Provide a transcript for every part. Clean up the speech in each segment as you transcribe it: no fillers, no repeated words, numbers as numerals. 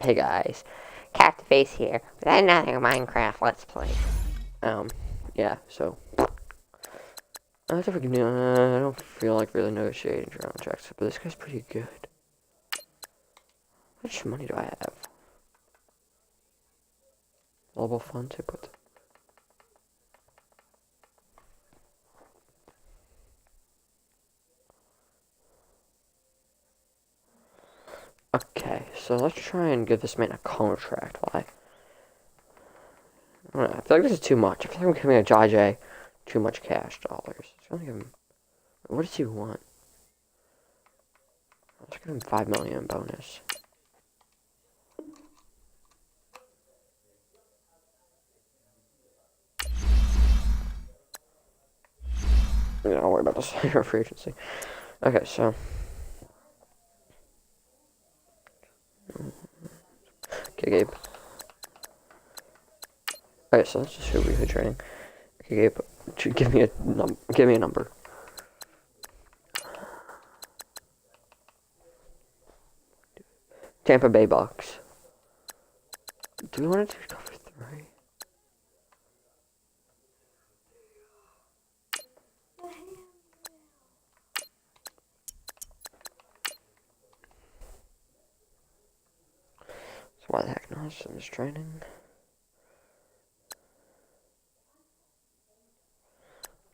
Hey guys, Face here with another Minecraft Let's Play. Yeah, so I don't feel like really negotiating drone checks, but this guy's pretty good. How much money do I have? Global funds I put. Okay, so let's try and give this man a contract. Why? I don't know, I feel like this is too much. I feel like I'm giving a Jai too much cash dollars. Let's give him. What does he want? Let's give him 5 million bonus. Yeah, don't worry about this. Free agency. Okay, so. Okay, Gabe. Okay, so let's just show you training. Okay, Gabe, give me a number. Tampa Bay Bucks. Do we want to do cover 3? So why the heck not? So I'm just training.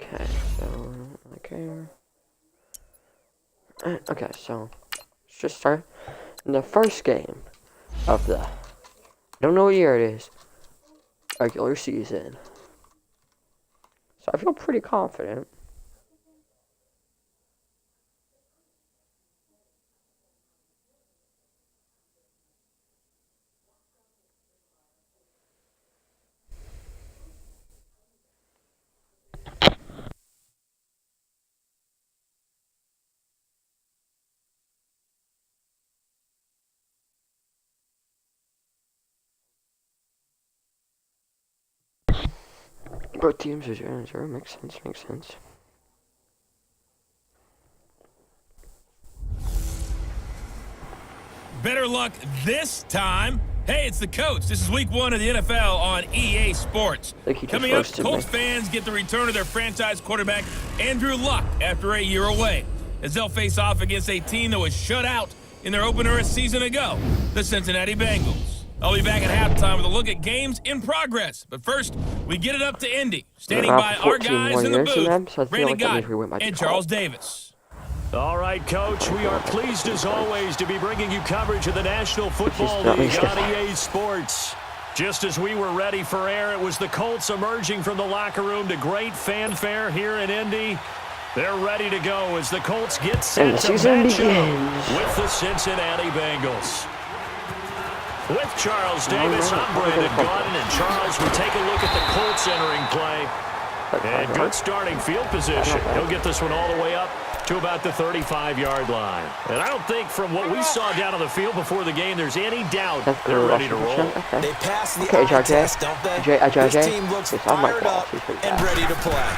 Okay, so I don't really care. Okay, so let's just start in the first game of the, I don't know what year it is, regular season. So I feel pretty confident. Both teams are 0-0. Makes sense. Better luck this time. Hey, it's the coach. This is week 1 of the NFL on EA Sports. Coming up, Colts fans get the return of their franchise quarterback, Andrew Luck, after a year away, as they'll face off against a team that was shut out in their opener a season ago, the Cincinnati Bengals. I'll be back at halftime with a look at games in progress. But first, we get it up to Indy, standing by our guys in the booth, Brandon Gott and Charles Davis. All right, Coach, we are pleased as always to be bringing you coverage of the National Football League on EA Sports. Just as we were ready for air, it was the Colts emerging from the locker room to great fanfare here in Indy. They're ready to go as the Colts get set to match up with the Cincinnati Bengals. With Charles Davis, I'm Brandon Gordon, and Charles, we take a look at the Colts entering play. And good starting field position. He'll get this one all the way up to about the 35-yard line. And I don't think from what we saw down on the field before the game, there's any doubt they're ready to roll. They pass the eye test, don't they? This team looks fired up and ready to play.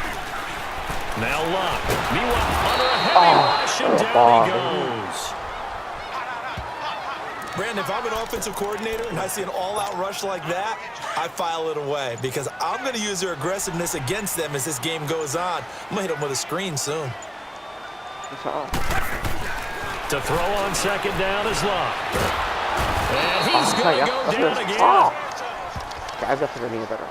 Now Luck. Meanwhile, under a heavy rush, and down he goes. Brandon, if I'm an offensive coordinator and I see an all-out rush like that, I file it away because I'm going to use their aggressiveness against them as this game goes on. I'm going to hit them with a screen soon. To throw on second down is Luck. And he's going to go down again. I've definitely been better.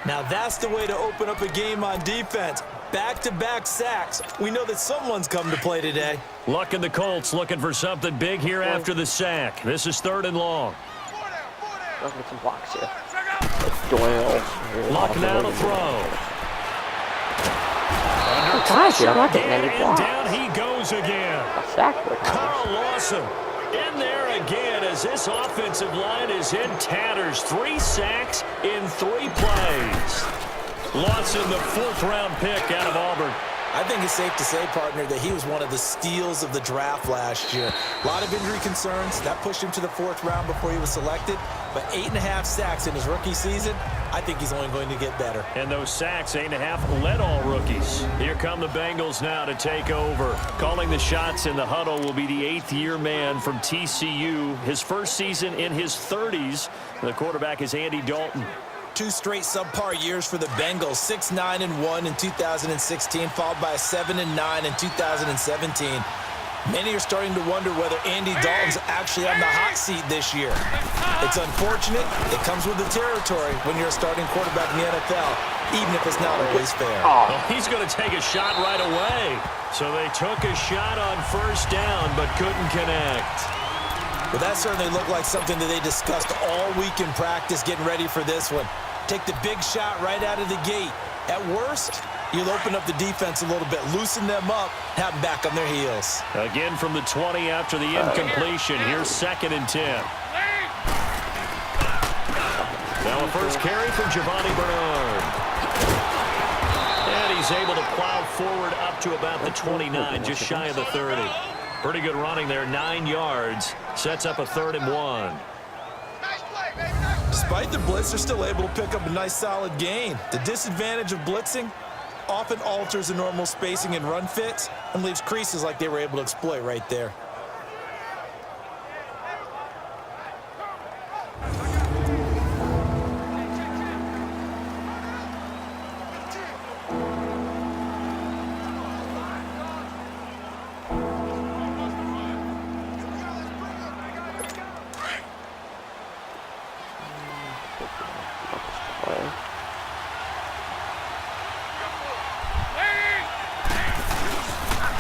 Now that's the way to open up a game on defense. Back-to-back sacks. We know that someone's come to play today. Luck and the Colts looking for something big here after the sack. This is 3rd and long. Let's get some blocks here. Doyle. Luck now to throw. And down he goes again. Carl Lawson in there again as this offensive line is in tatters. 3 sacks in 3 plays. Lawson, the 4th-round pick out of Auburn. I think it's safe to say, partner, that he was one of the steals of the draft last year. A lot of injury concerns. That pushed him to the 4th round before he was selected. But 8.5 sacks in his rookie season, I think he's only going to get better. And those sacks, 8.5, led all rookies. Here come the Bengals now to take over. Calling the shots in the huddle will be the 8th-year man from TCU. His first season in his 30s. The quarterback is Andy Dalton. 2 straight subpar years for the Bengals, 6-9-1 in 2016, followed by a 7-9 in 2017. Many are starting to wonder whether Andy Dalton's actually on the hot seat this year. It's unfortunate. It comes with the territory when you're a starting quarterback in the NFL, even if it's not always fair. Well, he's going to take a shot right away. So they took a shot on first down, but couldn't connect. Well, that certainly looked like something that they discussed all week in practice getting ready for this one. Take the big shot right out of the gate. At worst, you'll open up the defense a little bit, loosen them up, have them back on their heels. Again from the 20 after the incompletion. Here's 2nd and 10. Now a first carry for Giovanni Bernard. And he's able to plow forward up to about the 29, just shy of the 30. Pretty good running there, 9 yards. Sets up a 3rd and 1. Despite the blitz, they're still able to pick up a nice solid gain. The disadvantage of blitzing often alters the normal spacing and run fits and leaves creases like they were able to exploit right there.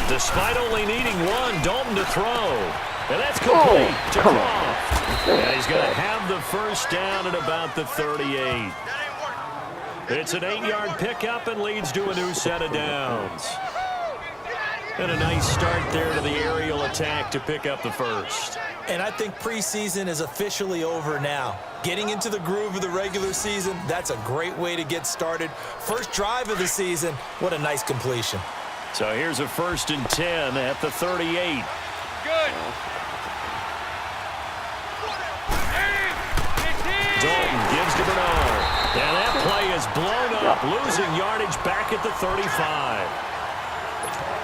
Despite only needing 1, Dalton to throw. And that's complete to Croft. And he's going to have the first down at about the 38. It's an 8-yard pickup and leads to a new set of downs. And a nice start there to the aerial attack to pick up the first. And I think preseason is officially over now. Getting into the groove of the regular season, that's a great way to get started. First drive of the season, what a nice completion. So here's a 1st and 10 at the 38. Good. Dalton gives to Bernard. And that play is blown up, losing yardage back at the 35.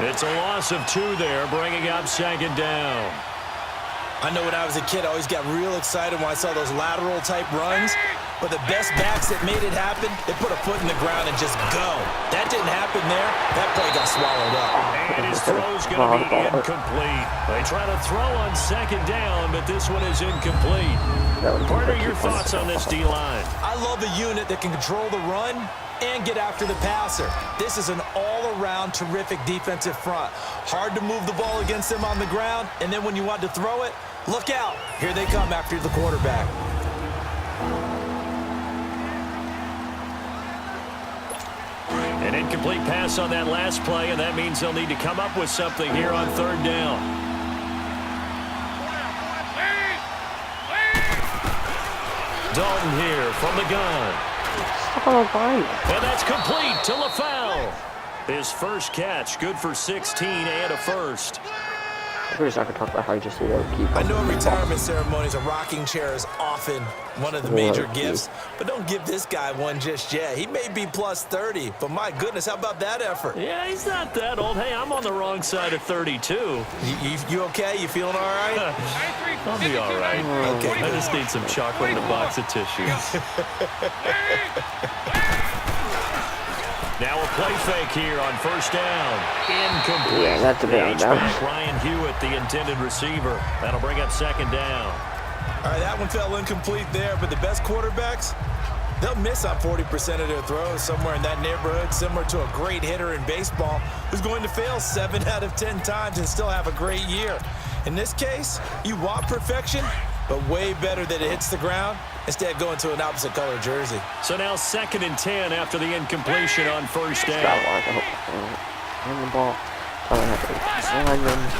It's a loss of 2 there, bringing up 2nd down. I know when I was a kid, I always got real excited when I saw those lateral type runs. But the best backs that made it happen, they put a foot in the ground and just go. That didn't happen there. That play got swallowed up. And his throw's going to be incomplete. They try to throw on 2nd down, but this one is incomplete. Carter, your thoughts on this D-line? I love a unit that can control the run and get after the passer. This is an all-around terrific defensive front. Hard to move the ball against them on the ground, and then when you want to throw it, look out. Here they come after the quarterback. An incomplete pass on that last play, and that means they'll need to come up with something here on 3rd down. Dalton here from the gun. And that's complete to LaFell. His first catch, good for 16 and a first. We're just not going to talk about how you just need to keep. I know in retirement ceremonies, a rocking chair is often one of the major gifts, but don't give this guy one just yet. He may be plus 30, but my goodness, how about that effort? Yeah, he's not that old. Hey, I'm on the wrong side of 32. You okay? You feeling all right? I'll be all right. Okay. I just need some chocolate and a box of tissues. Now a play fake here on 1st down. Incomplete. Yeah, that's a bad down. Ryan Hewitt, the intended receiver. That'll bring up 2nd down. All right, that one fell incomplete there, but the best quarterbacks, they'll miss on 40% of their throws, somewhere in that neighborhood, similar to a great hitter in baseball who's going to fail 7 out of 10 times and still have a great year. In this case, you want perfection, but way better that it hits the ground instead of going to an opposite color jersey. So now 2nd and 10 after the incompletion on 1st down. On the ball.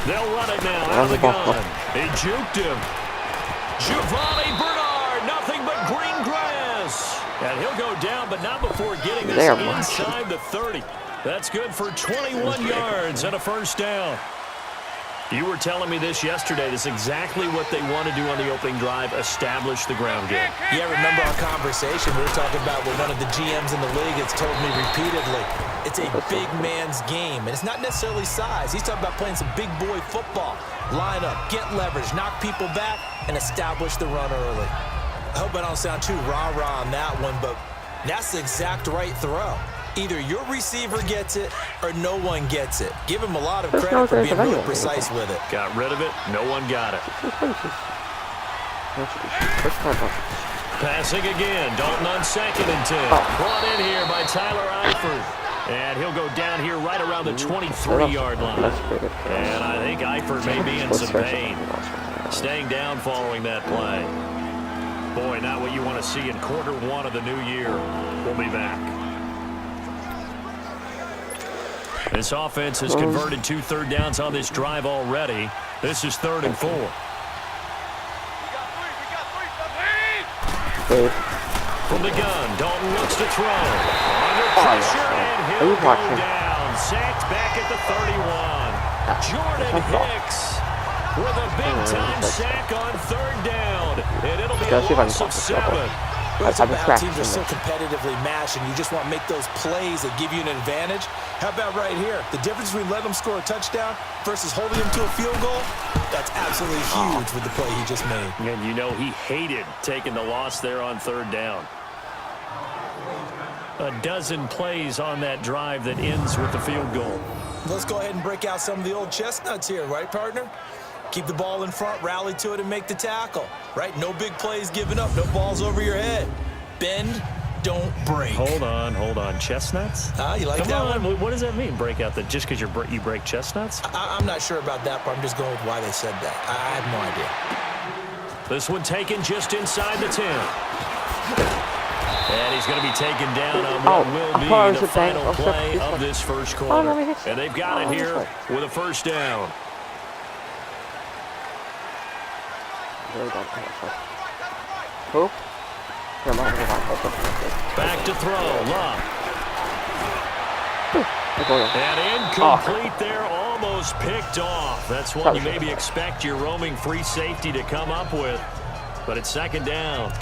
They'll run it now out of the gun. He juked him. Giovanni Bernard, nothing but green grass. And he'll go down, but not before getting this inside the 30. That's good for 21 yards and a 1st down. You were telling me this yesterday. This is exactly what they want to do on the opening drive, establish the ground game. Yeah, remember our conversation? We were talking about what one of the GMs in the league has told me repeatedly. It's a big man's game, and it's not necessarily size. He's talking about playing some big boy football. Line up, get leverage, knock people back, and establish the run early. I hope I don't sound too rah-rah on that one, but that's the exact right throw. Either your receiver gets it or no one gets it. Give him a lot of credit for being really precise with it. Got rid of it. No one got it. Passing again. Dalton on 2nd and 10. Brought in here by Tyler Eifert. And he'll go down here right around the 23-yard line. And I think Eifert may be in some pain. Staying down following that play. Boy, not what you want to see in quarter one of the new year. We'll be back. This offense has converted 2 third downs on this drive already. This is 3rd and 4. From the gun, Dalton looks to throw. Under pressure, and he'll go down. Sacked back at the 31. Jordan Hicks with a big-time sack on 3rd down. And it'll be a loss of 7. It's about how teams are so competitively matched, and you just want to make those plays that give you an advantage. How about right here? The difference between letting them score a touchdown versus holding them to a field goal, that's absolutely huge with the play he just made. And you know he hated taking the loss there on 3rd down. A dozen plays on that drive that ends with the field goal. Let's go ahead and break out some of the old chestnuts here, right, partner? Keep the ball in front, rally to it, and make the tackle, right? No big plays given up, no balls over your head. Bend, don't break. Hold on. Chestnuts? You like that one? Come on, what does that mean, break out? Just because you break chestnuts? I'm not sure about that, but I'm just going with why they said that. I have no idea. This one taken just inside the 10. And he's going to be taken down on what will be the final play of this first quarter. And they've got it here with a 1st down. Who? Back to throw. Luck. And incomplete there. Almost picked off. That's one you maybe expect your roaming free safety to come up with. But it's 2nd down.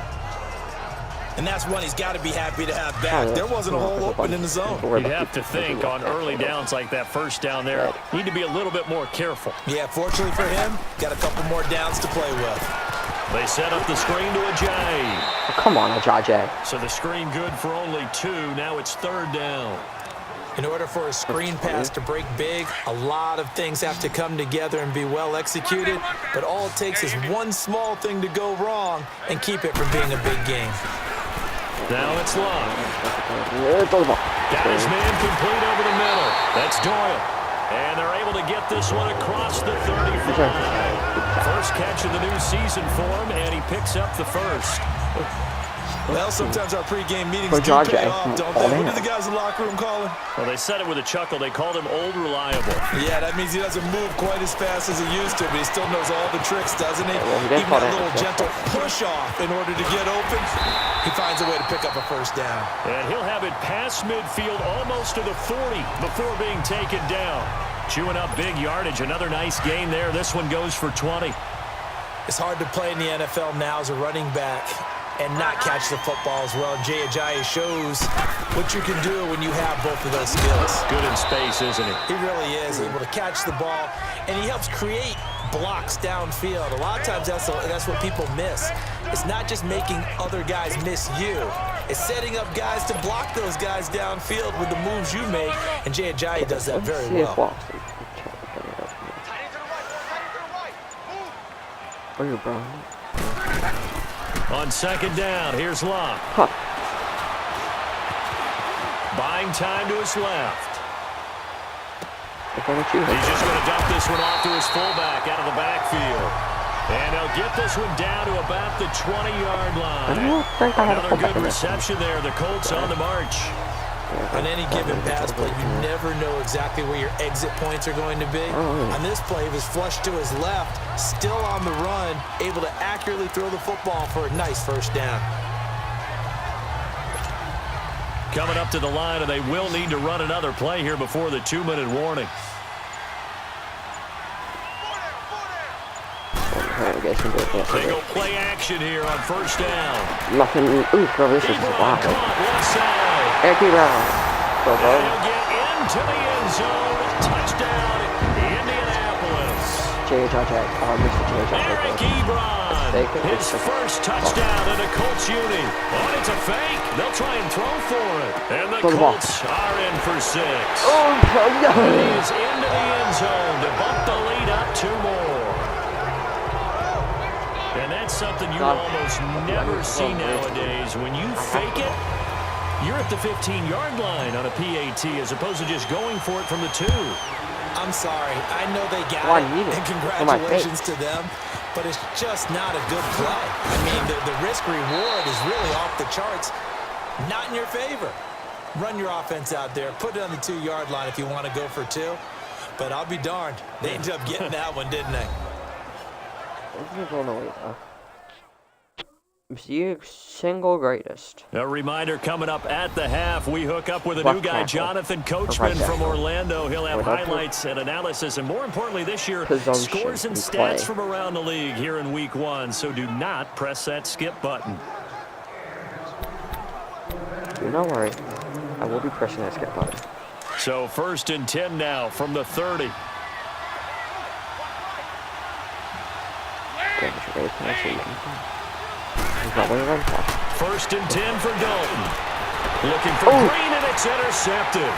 And that's one he's got to be happy to have back. There wasn't a hole open in the zone. You'd have to think on early downs like that 1st down there, need to be a little bit more careful. Yeah, fortunately for him, got a couple more downs to play with. They set up the screen to Ajayi. Oh, come on, Ajayi. So the screen good for only 2. Now it's 3rd down. In order for a screen pass to break big, a lot of things have to come together and be well executed, but all it takes is one small thing to go wrong and keep it from being a big game. Now it's Love. Got his man complete over the middle. That's Doyle. And they're able to get this one across the 35. First catch of the new season for him, and he picks up the 1st. Well, sometimes our pregame meetings do pay off, don't they? What do the guys in the locker room call him? Well, they said it with a chuckle. They called him Old Reliable. Yeah, that means he doesn't move quite as fast as he used to, but he still knows all the tricks, doesn't he? Even that little gentle push-off in order to get open, he finds a way to pick up a 1st down. And he'll have it past midfield almost to the 40 before being taken down. Chewing up big yardage. Another nice gain there. This one goes for 20. It's hard to play in the NFL now as a running back and not catch the football as well. Jay Ajayi shows what you can do when you have both of those skills. Good in space, isn't he? He really is able to catch the ball, and he helps create blocks downfield. A lot of times that's what people miss. It's not just making other guys miss you. It's setting up guys to block those guys downfield with the moves you make, and Jay Ajayi does that very well. Where you, bro? On 2nd down, here's Love. Buying time to his left. He's just going to dump this one off to his fullback out of the backfield. And he'll get this one down to about the 20-yard line. Another good reception there. The Colts on the march. On any given pass play, you never know exactly where your exit points are going to be. On this play, he was flushed to his left, still on the run, able to accurately throw the football for a nice 1st down. Coming up to the line, and they will need to run another play here before the 2-minute warning. guys can do it. Yeah, They go play action here on first down. Nothing. Ooh, bro, this is wild. Eric Ebron. Go, bro. He'll get into the end zone. Touchdown, Indianapolis. Mr. Eric Ebron, his first touchdown in a Colts uni. Oh, it's a fake. They'll try and throw for it. And the Colts are in for 6. Oh, no. He is into the end zone to bump the lead up 2 more. And that's something you almost never see nowadays. When you fake it, you're at the 15-yard line on a PAT as opposed to just going for it from the 2. I'm sorry. I know they got it, and congratulations to them, but it's just not a good play. I mean, the risk-reward is really off the charts, not in your favor. Run your offense out there. Put it on the 2-yard line if you want to go for 2, but I'll be darned. They ended up getting that one, didn't they? The single greatest. A reminder coming up at the half. We hook up with a new guy, Jonathan Coachman from Orlando. He'll have highlights and analysis, and more importantly this year, scores and stats from around the league here in week 1. So do not press that skip button. Do not worry. I will be pressing that skip button. So 1st and 10 now from the 30. First and 10 for Dalton. Looking for Green, and it's intercepted.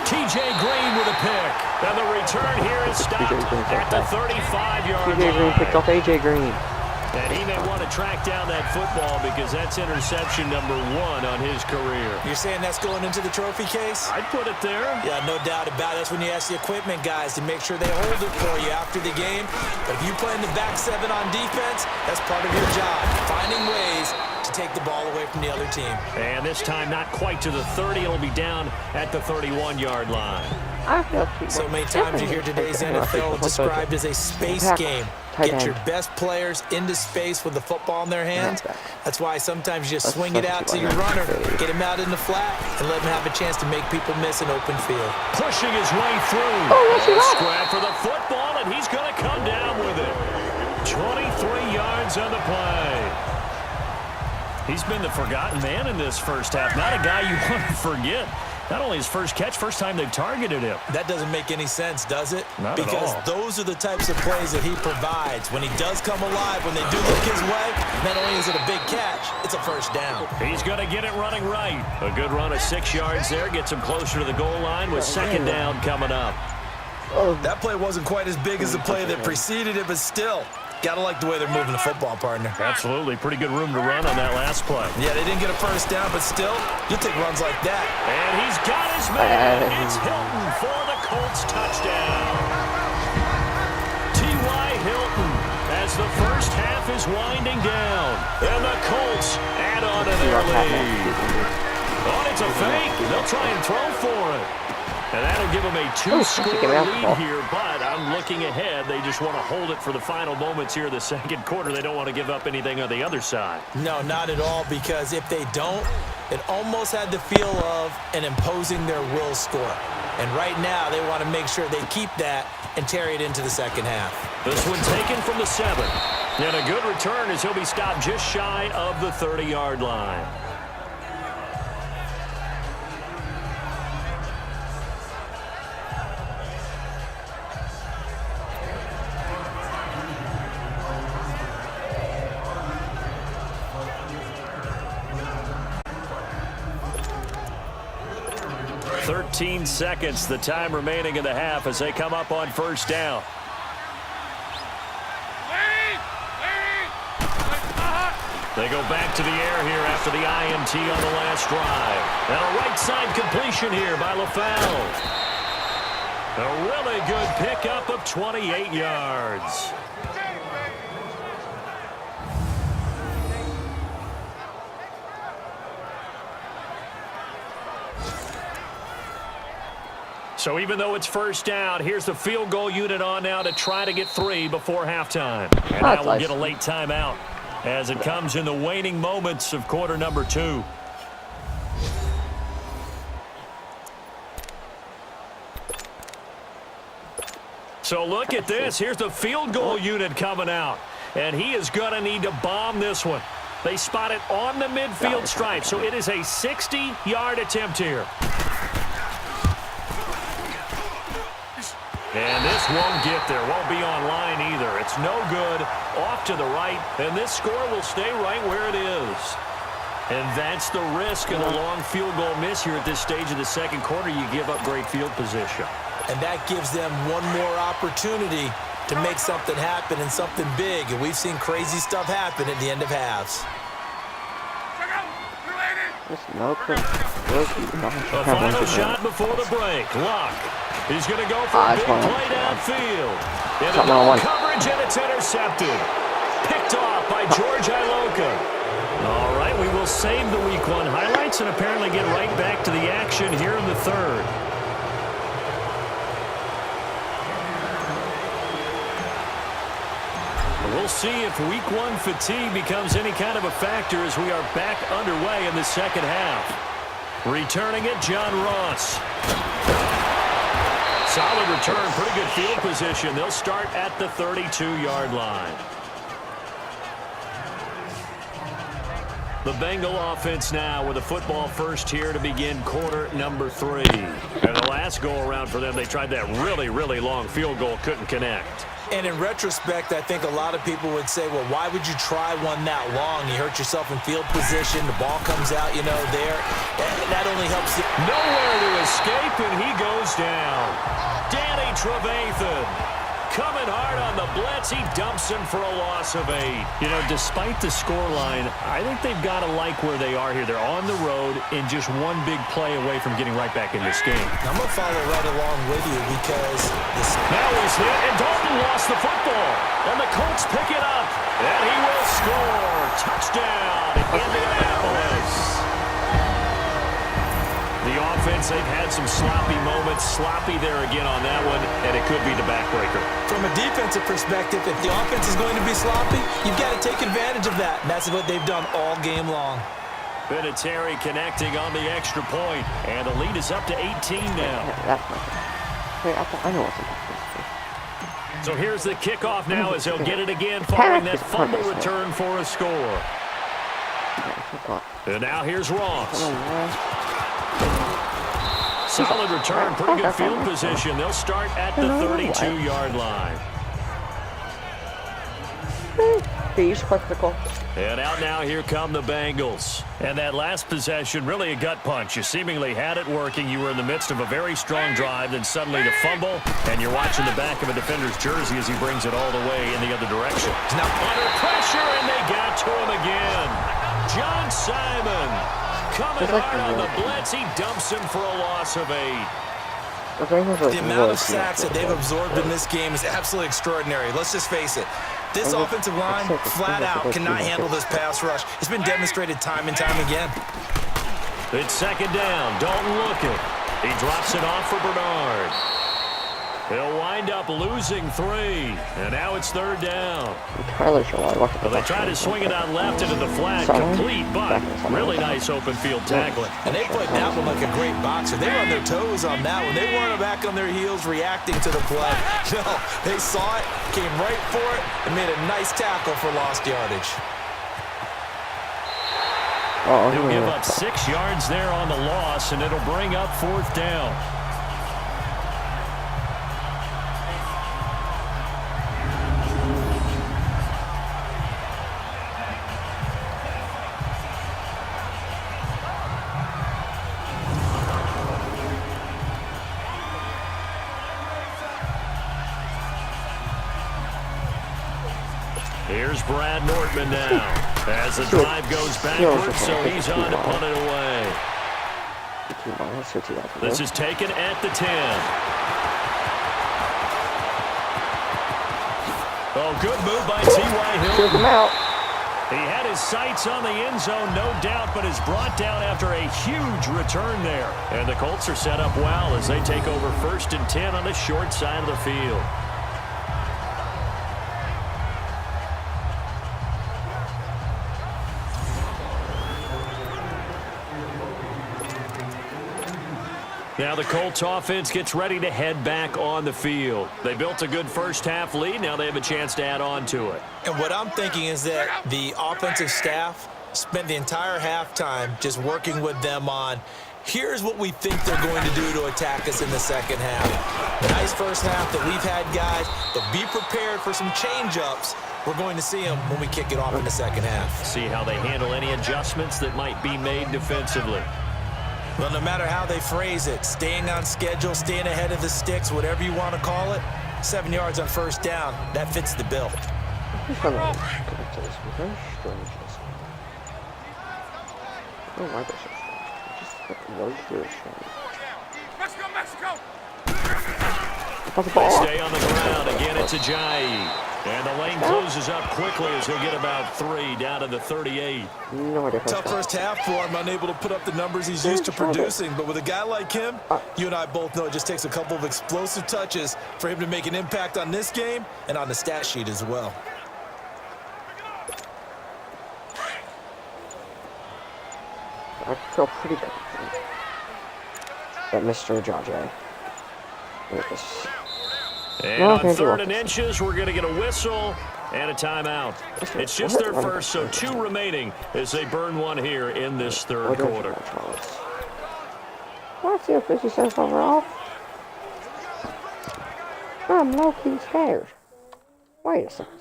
TJ Green with a pick. And the return here is stopped at the 35-yard line. TJ Green picked off AJ Green. And he may want to track down that football because that's interception number 1 on his career. You're saying that's going into the trophy case? I'd put it there. Yeah, no doubt about it. That's when you ask the equipment guys to make sure they hold it for you after the game. But if you play in the back 7 on defense, that's part of your job. Finding ways to take the ball away from the other team. And this time not quite to the 30. It'll be down at the 31-yard line. So many times you hear today's NFL described as a space game. Get your best players into space with the football in their hands. That's why sometimes you just swing it out to your runner, get him out in the flat, and let him have a chance to make people miss an open field. Pushing his way through. Scrap for the football, and he's going to come down with it. 23 yards on the play. He's been the forgotten man in this first half. Not a guy you want to forget. Not only his first catch, first time they've targeted him. That doesn't make any sense, does it? Not because at all. Those are the types of plays that he provides. When he does come alive, when they do look his way, not only is it a big catch, it's a first down. He's going to get it running right. A good run of 6 yards there. Gets him closer to the goal line with 2nd down coming up. That play wasn't quite as big as the play that preceded it, but still, gotta like the way they're moving the football, partner. Absolutely. Pretty good room to run on that last play. Yeah, they didn't get a first down, but still, you'll take runs like that. And he's got his man. It's Hilton for the Colts touchdown. T.Y. Hilton as the first half is winding down. And the Colts add on to their lead. Oh, it's a fake. They'll try and throw for it. And that'll give them a 2-score lead here, but I'm looking ahead. They just want to hold it for the final moments here of the 2nd quarter. They don't want to give up anything on the other side. No, not at all, because if they don't, it almost had the feel of an imposing their will score. And right now, they want to make sure they keep that and carry it into the 2nd half. This one taken from the 7. And a good return as he'll be stopped just shy of the 30-yard line. Thirteen seconds, the time remaining in the half as they come up on first down. They go back to the air here after the INT on the last drive. And a right side completion here by LaFell. A really good pickup of 28 yards. So even though it's first down, here's the field goal unit on now to try to get 3 before halftime. And now we'll get a late timeout as it comes in the waning moments of quarter number 2. So look at this. Here's the field goal unit coming out. and he is going to need to bomb this one. They spot it on the midfield stripe, so it is a 60-yard attempt here. And this won't get there, won't be on line either. It's no good, off to the right, and this score will stay right where it is. And that's the risk of a long field goal miss here at this stage of the second quarter. You give up great field position. And that gives them one more opportunity to make something happen and something big. And we've seen crazy stuff happen at the end of halves. A final shot before the break. Luck. He's going to go for a big play downfield. And coverage, and it's intercepted. Picked off by George Iloka. All right, we will save the Week 1 highlights and apparently get right back to the action here in the third. We'll see if Week 1 fatigue becomes any kind of a factor as we are back underway in the second half. Returning it, John Ross. Solid return, pretty good field position. They'll start at the 32-yard line. The Bengal offense now with a football first here to begin quarter number 3. And the last go-around for them, they tried that really, really long field goal, couldn't connect. And in retrospect, I think a lot of people would say, well, why would you try one that long? You hurt yourself in field position. The ball comes out, there. That only helps you. Nowhere to escape, and he goes down. Danny Trevathan coming hard on the blitz. He dumps him for a loss of 8. Despite the scoreline, I think they've got to like where they are here. They're on the road and just one big play away from getting right back in this game. I'm going to follow right along with you because now he's hit, and Dalton lost the football. And the Colts pick it up, and he will score. Touchdown, Indianapolis. The offense, they've had some sloppy moments. Sloppy there again on that one, and it could be the backbreaker. From a defensive perspective, if the offense is going to be sloppy, you've got to take advantage of that. And that's what they've done all game long. Vinatieri connecting on the extra point, and the lead is up to 18 now. I know what's important. So here's the kickoff now as they'll get it again following that fumble return for a score. And now here's Ross. Solid return, pretty good field position. They'll start at the 32-yard line. And out now, here come the Bengals. And that last possession, really a gut punch. You seemingly had it working. You were in the midst of a very strong drive, then suddenly the fumble, and you're watching the back of a defender's jersey as he brings it all the way in the other direction. Now under pressure, and they got to him again. John Simon coming hard on the blitz. He dumps him for a loss of 8. The amount of sacks that they've absorbed in this game is absolutely extraordinary. Let's just face it. This offensive line, flat out, cannot handle this pass rush. It's been demonstrated time and time again. It's second down. Dalton looking. He drops it off for Bernard. He'll wind up losing 3. And now it's third down. Well, they try to swing it out left into the flat. Complete, but really nice open field tackling. And they played that one like a great boxer. They were on their toes on that one. They weren't back on their heels reacting to the play. No, they saw it, came right for it, and made a nice tackle for lost yardage. They'll give up 6 yards there on the loss, and it'll bring up fourth down. Here's Brad Nortman now as the drive goes backwards, so he's on to punt it away. This is taken at the 10. Oh, good move by T.Y. Hilton. He had his sights on the end zone, no doubt, but is brought down after a huge return there. And the Colts are set up well as they take over 1st and 10 on the short side of the field. Now the Colts offense gets ready to head back on the field. They built a good first-half lead. Now they have a chance to add on to it. And what I'm thinking is that the offensive staff spent the entire halftime just working with them on, here's what we think they're going to do to attack us in the second half. Nice first half that we've had, guys, but be prepared for some change-ups. We're going to see them when we kick it off in the second half. See how they handle any adjustments that might be made defensively. Well, no matter how they phrase it, staying on schedule, staying ahead of the sticks, whatever you want to call it, 7 yards on first down, that fits the bill. Mexico! They stay on the ground. Again, it's Ajayi. And the lane closes up quickly as he'll get about 3 down to the 38. Tough first half for him, unable to put up the numbers he's used to producing. But with a guy like him, you and I both know it just takes a couple of explosive touches for him to make an impact on this game and on the stat sheet as well. I feel pretty good that Mr. Jaja. And on 3rd and inches, we're going to get a whistle and a timeout. It's just their first, so 2 remaining as they burn one here in this 3rd quarter. What's your 50 cents overall? I'm low-key scared. Wait a second.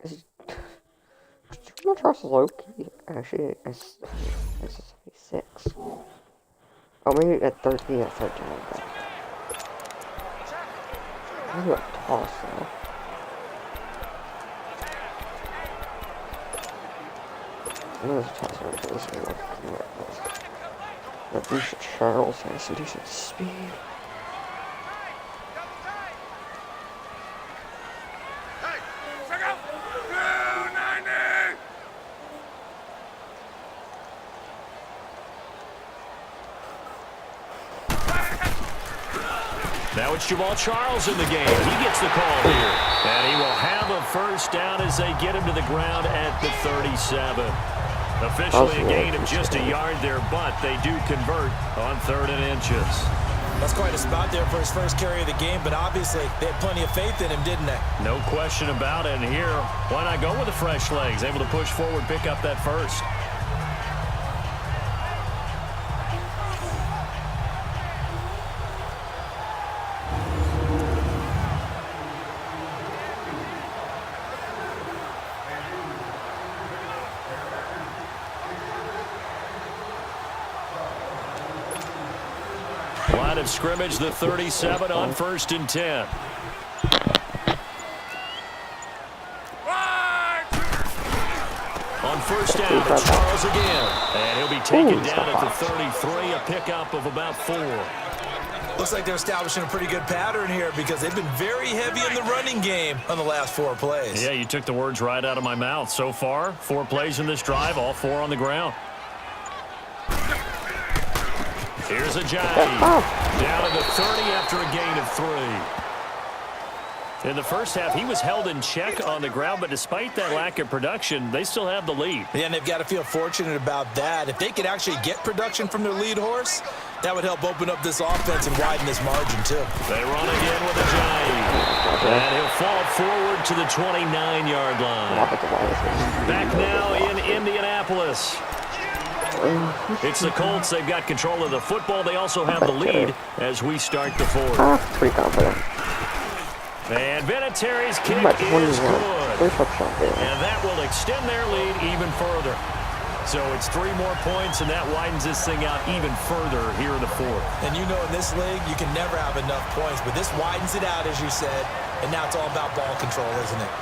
I'm not trust low-key. Actually, it's 76. Oh, maybe at 13, at 13. I'm gonna toss though. I'm gonna toss over to this one. But Bruce Charles has some decent speed. Hey, check out! 290! Now it's Jamal Charles in the game. He gets the call here. And he will have a first down as they get him to the ground at the 37. Officially a gain of just a yard there, but they do convert on 3rd and inches. That's quite a spot there for his first carry of the game, but obviously they had plenty of faith in him, didn't they? No question about it. And here, why not go with the fresh legs? Able to push forward, pick up that first. Line of scrimmage, the 37 on 1st and 10. On first down, it's Charles again. And he'll be taken down at the 33, a pickup of about 4. Looks like they're establishing a pretty good pattern here because they've been very heavy in the running game on the last 4 plays. Yeah, you took the words right out of my mouth. So far, 4 plays in this drive, all 4 on the ground. Here's Ajayi. Down to the 30 after a gain of 3. In the first half, he was held in check on the ground, but despite that lack of production, they still have the lead. Yeah, and they've got to feel fortunate about that. If they could actually get production from their lead horse, that would help open up this offense and widen this margin, too. They run again with Ajayi. And he'll fall forward to the 29-yard line. Back now in Indianapolis. It's the Colts. They've got control of the football. They also have the lead as we start the 4th. Pretty confident. And Vinatieri's kick is good. And that will extend their lead even further. So it's 3 more points, and that widens this thing out even further here in the 4th. And you know in this league, you can never have enough points, but this widens it out, as you said, and now it's all about ball control, isn't it?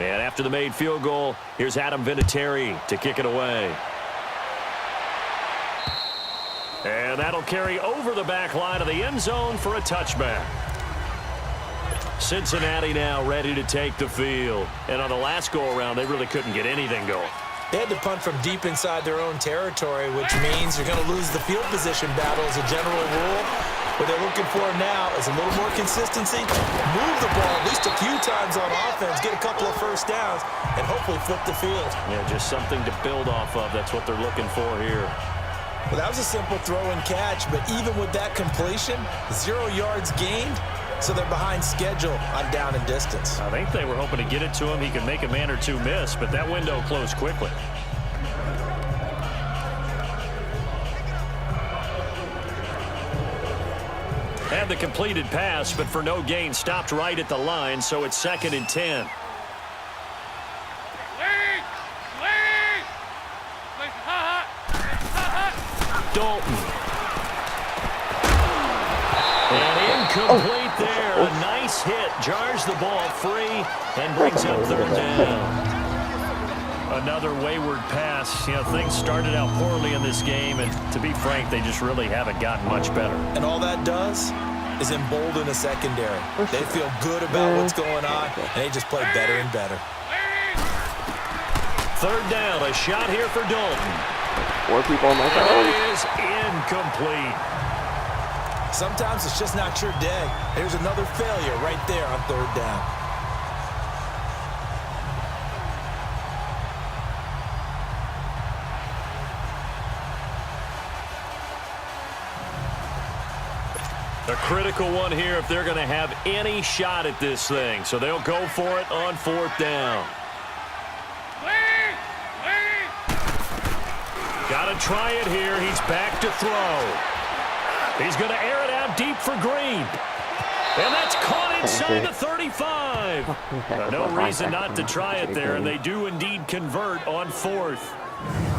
And after the made field goal, here's Adam Vinatieri to kick it away. And that'll carry over the back line of the end zone for a touchback. Cincinnati now ready to take the field. And on the last go-around, they really couldn't get anything going. They had to punt from deep inside their own territory, which means you're going to lose the field position battle as a general rule. What they're looking for now is a little more consistency, move the ball at least a few times on offense, get a couple of first downs, and hopefully flip the field. Yeah, just something to build off of. That's what they're looking for here. Well, that was a simple throw and catch, but even with that completion, 0 yards gained, so they're behind schedule on down and distance. I think they were hoping to get it to him. He could make a man or two miss, but that window closed quickly. Had the completed pass, but for no gain, stopped right at the line, so it's 2nd and 10. Dalton. And incomplete there. A nice hit. Jars the ball free and brings up 3rd down. Another wayward pass. You know, things started out poorly in this game, and to be frank, they just really haven't gotten much better. And all that does is embolden a secondary. They feel good about what's going on, and they just play better and better. 3rd down, a shot here for Dalton. 4 people on my phone. It is incomplete. Sometimes it's just not your day. Here's another failure right there on 3rd down. A critical one here if they're going to have any shot at this thing. So they'll go for it on 4th down. Got to try it here. He's back to throw. He's going to air it out deep for Green. And that's caught inside the 35. No reason not to try it there, and they do indeed convert on 4th.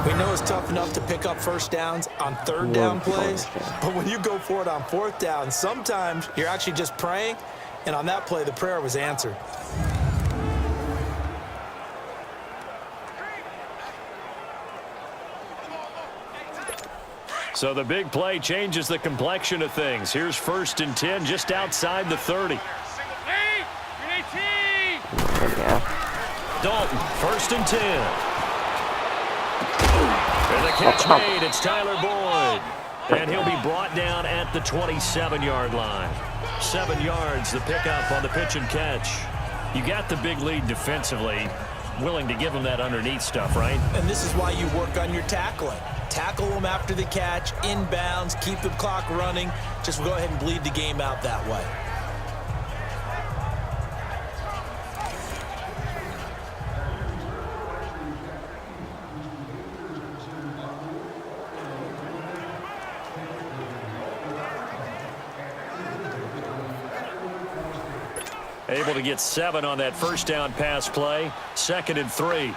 We know it's tough enough to pick up first downs on 3rd down plays, but when you go for it on 4th down, sometimes you're actually just praying, and on that play, the prayer was answered. So the big play changes the complexion of things. Here's 1st and 10 just outside the 30. Dalton, 1st and 10. And the catch made, it's Tyler Boyd. And he'll be brought down at the 27-yard line. 7 yards, the pickup on the pitch and catch. You got the big lead defensively. Willing to give them that underneath stuff, right? And this is why you work on your tackling. Tackle them after the catch, inbounds, keep the clock running. Just go ahead and bleed the game out that way. Able to get 7 on that first down pass play. 2nd and 3.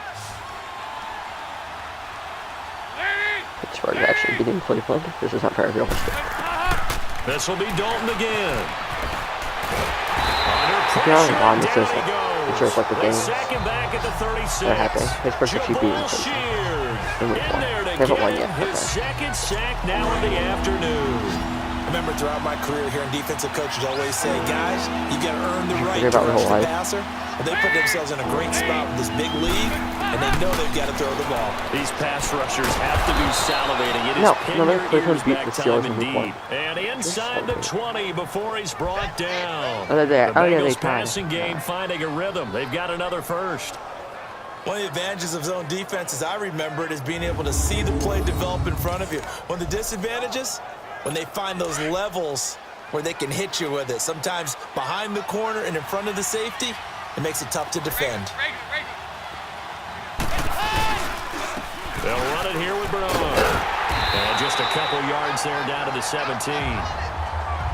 Pittsburgh actually beating Cleveland. This is not very realistic. This will be Dalton again. Under pressure. It shows like the game. Second back at the 36. They're happy. Pittsburgh's actually beating Cleveland. They haven't won yet. His second sack now in the afternoon. I remember throughout my career here, defensive coaches always say, guys, you got to earn the right to rush the passer. But they put themselves in a great spot with this big lead, and they know they've got to throw the ball. These pass rushers have to be salivating. It is pin your ears back time indeed. And inside the 20 before he's brought down. Oh, the Bengals passing game finding a rhythm. They've got another first. One of the advantages of zone defense, as I remember it, is being able to see the play develop in front of you. One of the disadvantages, when they find those levels where they can hit you with it, sometimes behind the corner and in front of the safety, it makes it tough to defend. They'll run it here with Bernard. And just a couple yards there down to the 17.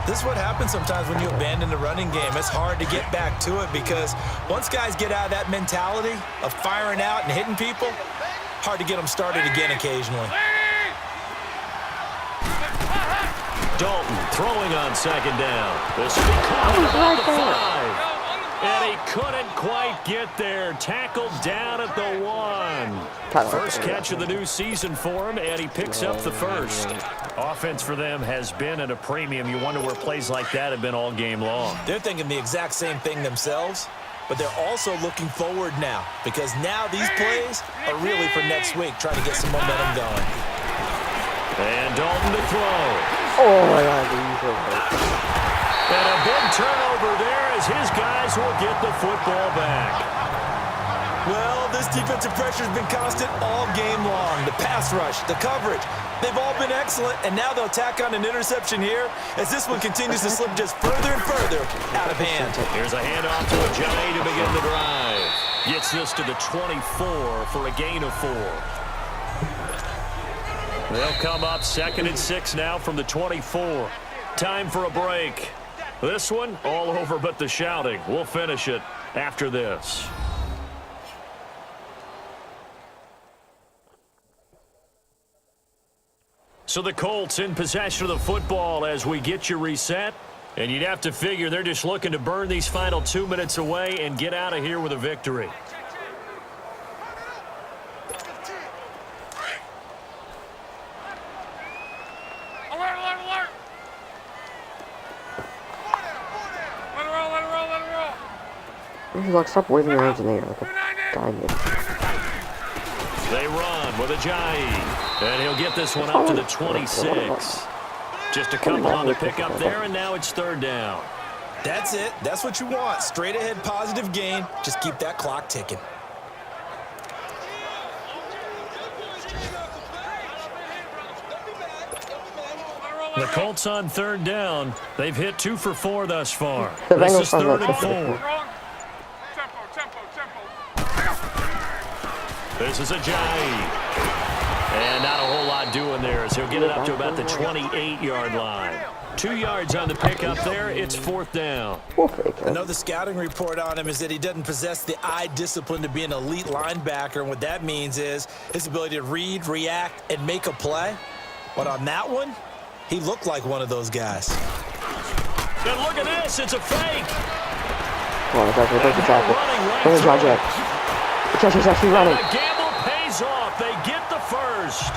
This is what happens sometimes when you abandon the running game. It's hard to get back to it because once guys get out of that mentality of firing out and hitting people, hard to get them started again occasionally. Dalton throwing on 2nd down. This will be caught at the 5. And he couldn't quite get there. Tackled down at the 1. First catch of the new season for him, and he picks up the first. Offense for them has been at a premium. You wonder where plays like that have been all game long. They're thinking the exact same thing themselves, but they're also looking forward now because now these plays are really for next week, trying to get some momentum going. And Dalton to throw. Oh, my God. And a big turnover there as his guys will get the football back. Well, this defensive pressure has been constant all game long. The pass rush, the coverage, they've all been excellent, and now they'll tack on an interception here as this one continues to slip just further and further out of hand. Here's a handoff to Ajayi to begin the drive. Gets this to the 24 for a gain of 4. They'll come up 2nd and 6 now from the 24. Time for a break. This one, all over but the shouting. We'll finish it after this. So the Colts in possession of the football as we get you reset. And you'd have to figure they're just looking to burn these final 2 minutes away and get out of here with a victory. He's like, stop waving your hands in the air like a diamond. They run with Ajayi, and he'll get this one up to the 26. Just a couple on the pickup there, and now it's 3rd down. That's it. That's what you want. Straight ahead, positive gain. Just keep that clock ticking. The Colts on 3rd down. They've hit 2 for 4 thus far. This is 3rd and 4. This is Ajayi. And not a whole lot doing there as he'll get it up to about the 28-yard line. 2 yards on the pickup there. It's 4th down. I know the scouting report on him is that he doesn't possess the eye discipline to be an elite linebacker. And what that means is his ability to read, react, and make a play. But on that one, he looked like one of those guys. And look at this. It's a fake. Come on, Josh is actually running. Gamble pays off. They get the first.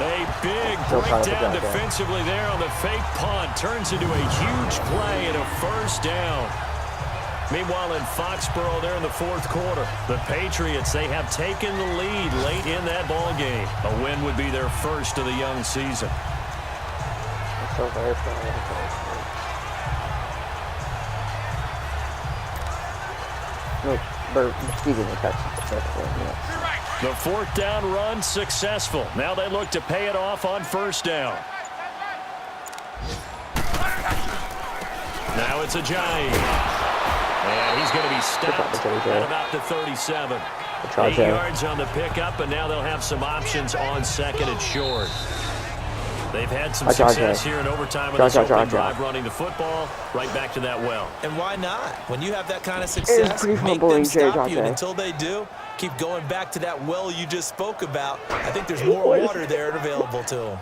A big breakdown defensively there on the fake punt. Turns into a huge play and a 1st down. Meanwhile, in Foxborough there in the 4th quarter, the Patriots, they have taken the lead late in that ball game. A win would be their first of the young season. So very funny. The 4th down run successful. Now they look to pay it off on 1st down. Now it's Ajayi. And he's going to be stopped at about the 37. 8 yards on the pickup, and now they'll have some options on 2nd and short. They've had some success here in overtime with this opening drive running the football right back to that well. And why not? When you have that kind of success, make them stop you. And until they do, keep going back to that well you just spoke about. I think there's more water there available to them.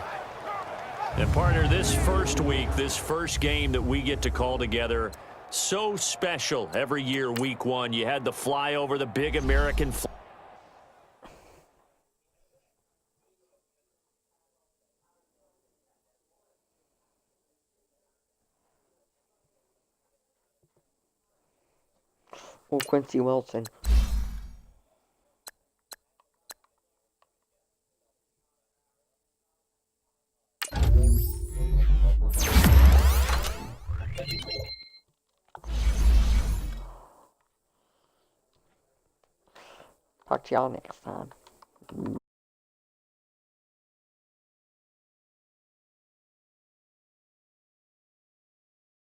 And partner, this first week, this first game that we get to call together, so special every year, week 1. You had the flyover, the big American fly. Oh, Quincy Wilson. Talk to y'all next time.